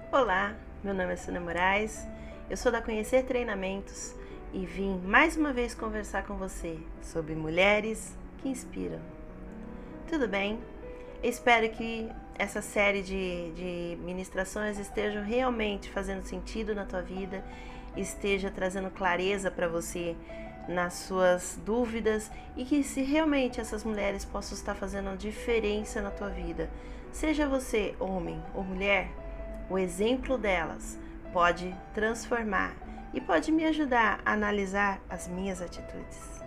Olá, meu nome é Sônia Moraes, eu sou da Conhecer Treinamentos e vim mais uma vez conversar com você sobre mulheres que inspiram. Tudo bem? Espero que essa série de ministrações estejam realmente fazendo sentido na tua vida, esteja trazendo clareza para você nas suas dúvidas e que se realmente essas mulheres possam estar fazendo uma diferença na tua vida, seja você homem ou mulher, o exemplo delas pode transformar e pode me ajudar a analisar as minhas atitudes.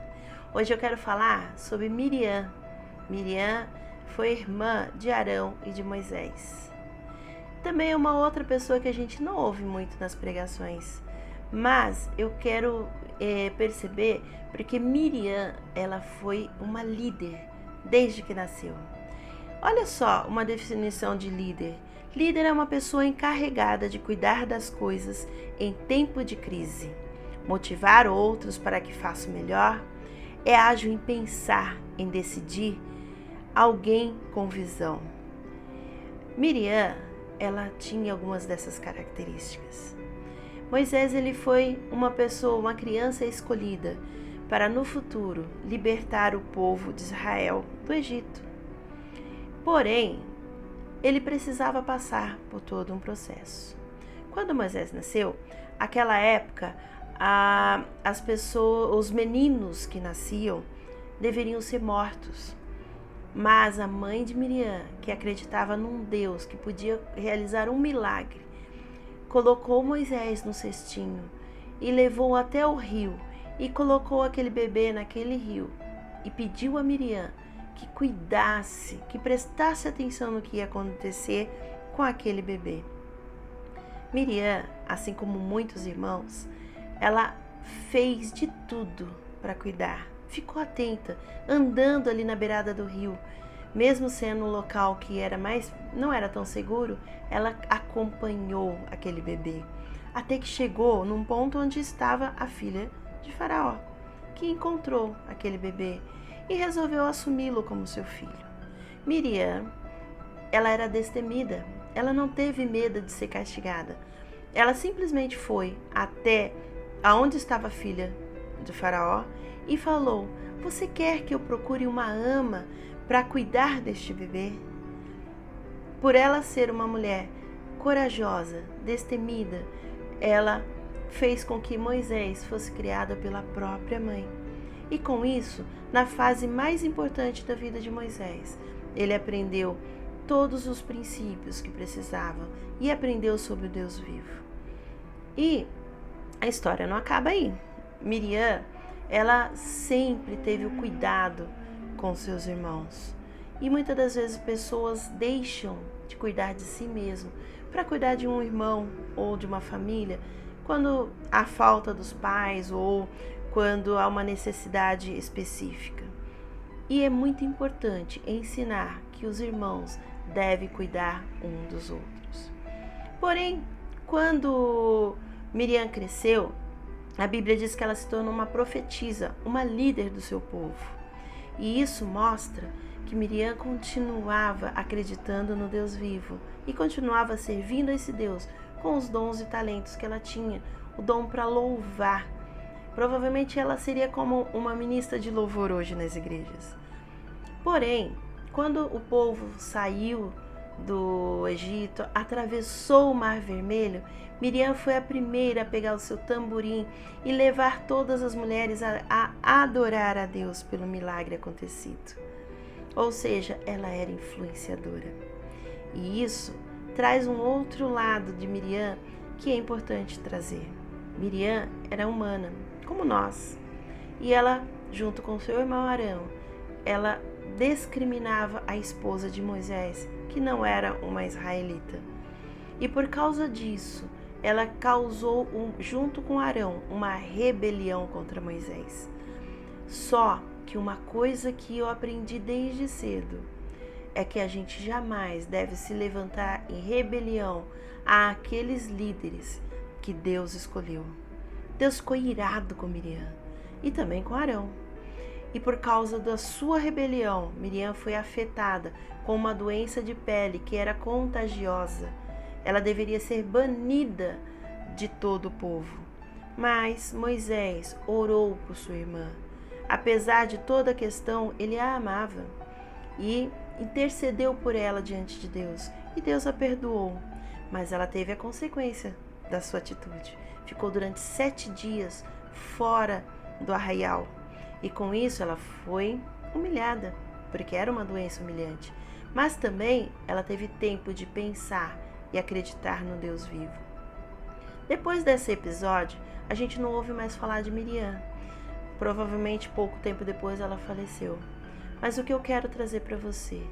Hoje eu quero falar sobre Miriam. Miriam foi irmã de Arão e de Moisés. Também é uma outra pessoa que a gente não ouve muito nas pregações, mas eu quero perceber porque Miriam ela foi uma líder desde que nasceu. Olha só uma definição de líder. Líder é uma pessoa encarregada de cuidar das coisas em tempo de crise, motivar outros para que façam melhor, é ágil em pensar, em decidir, alguém com visão. Miriam, ela tinha algumas dessas características. Moisés, ele foi uma pessoa, uma criança escolhida para no futuro libertar o povo de Israel do Egito. Porém, ele precisava passar por todo um processo. Quando Moisés nasceu, naquela época, as pessoas, os meninos que nasciam deveriam ser mortos. Mas a mãe de Miriam, que acreditava num Deus que podia realizar um milagre, colocou Moisés no cestinho e levou até o rio e colocou aquele bebê naquele rio e pediu a Miriam que cuidasse, que prestasse atenção no que ia acontecer com aquele bebê. Miriam, assim como muitos irmãos, ela fez de tudo para cuidar. Ficou atenta, andando ali na beirada do rio, mesmo sendo um local que não era tão seguro, ela acompanhou aquele bebê, até que chegou num ponto onde estava a filha de Faraó, que encontrou aquele bebê e resolveu assumi-lo como seu filho. Miriam, ela era destemida, ela não teve medo de ser castigada. Ela simplesmente foi até aonde estava a filha de Faraó e falou: "Você quer que eu procure uma ama para cuidar deste bebê?" Por ela ser uma mulher corajosa, destemida, ela fez com que Moisés fosse criado pela própria mãe. E com isso, na fase mais importante da vida de Moisés, ele aprendeu todos os princípios que precisava e aprendeu sobre o Deus vivo. E a história não acaba aí. Miriam, ela sempre teve o cuidado com seus irmãos. E muitas das vezes pessoas deixam de cuidar de si mesmo para cuidar de um irmão ou de uma família quando há falta dos pais ou quando há uma necessidade específica. E é muito importante ensinar que os irmãos devem cuidar um dos outros. Porém, quando Miriam cresceu, a Bíblia diz que ela se tornou uma profetisa, uma líder do seu povo. E isso mostra que Miriam continuava acreditando no Deus vivo e continuava servindo a esse Deus com os dons e talentos que ela tinha, o dom para louvar. Provavelmente ela seria como uma ministra de louvor hoje nas igrejas. Porém, quando o povo saiu do Egito, atravessou o Mar Vermelho, Miriam foi a primeira a pegar o seu tamborim e levar todas as mulheres a adorar a Deus pelo milagre acontecido. Ou seja, ela era influenciadora. E isso traz um outro lado de Miriam que é importante trazer. Miriam era humana, como nós. E ela, junto com seu irmão Arão, ela discriminava a esposa de Moisés, que não era uma israelita. E por causa disso, ela causou, junto com Arão, uma rebelião contra Moisés. Só que uma coisa que eu aprendi desde cedo é que a gente jamais deve se levantar em rebelião àqueles líderes que Deus escolheu. Deus ficou irado com Miriam e também com Arão. E por causa da sua rebelião, Miriam foi afetada com uma doença de pele que era contagiosa ela deveria ser banida de todo o povo. Mas Moisés orou por sua irmã. Apesar de toda a questão, ele a amava e intercedeu por ela diante de Deus. E Deus a perdoou, mas ela teve a consequência da sua atitude. Ficou durante 7 dias fora do arraial. E com isso ela foi humilhada, porque era uma doença humilhante. Mas também ela teve tempo de pensar e acreditar no Deus vivo. Depois desse episódio, a gente não ouve mais falar de Miriam. Provavelmente pouco tempo depois ela faleceu. Mas o que eu quero trazer para você,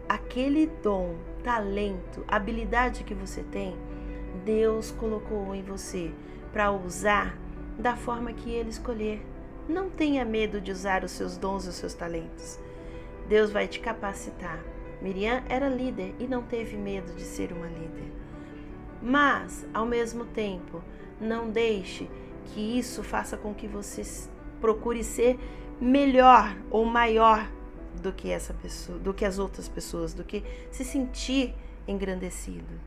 aquele dom, talento, habilidade que você tem, Deus colocou em você para usar da forma que Ele escolher. Não tenha medo de usar os seus dons e os seus talentos. Deus vai te capacitar. Miriam era líder e não teve medo de ser uma líder. Mas, ao mesmo tempo, não deixe que isso faça com que você procure ser melhor ou maior do que essa pessoa, do que as outras pessoas, do que se sentir engrandecido.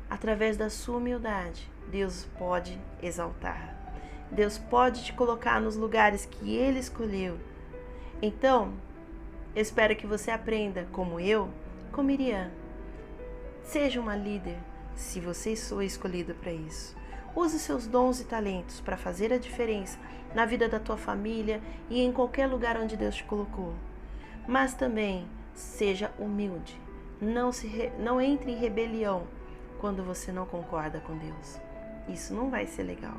Através da sua humildade, Deus pode exaltar. Deus pode te colocar nos lugares que Ele escolheu. Então, eu espero que você aprenda, como eu, com Miriam. Seja uma líder, se você for escolhido para isso. Use seus dons e talentos para fazer a diferença na vida da tua família e em qualquer lugar onde Deus te colocou. Mas também seja humilde. Não entre em rebelião quando você não concorda com Deus. Isso não vai ser legal.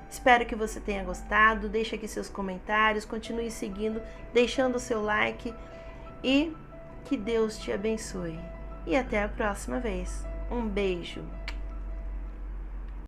Espero que você tenha gostado. Deixe aqui seus comentários, continue seguindo, deixando o seu like e que Deus te abençoe. E até a próxima vez. Um beijo!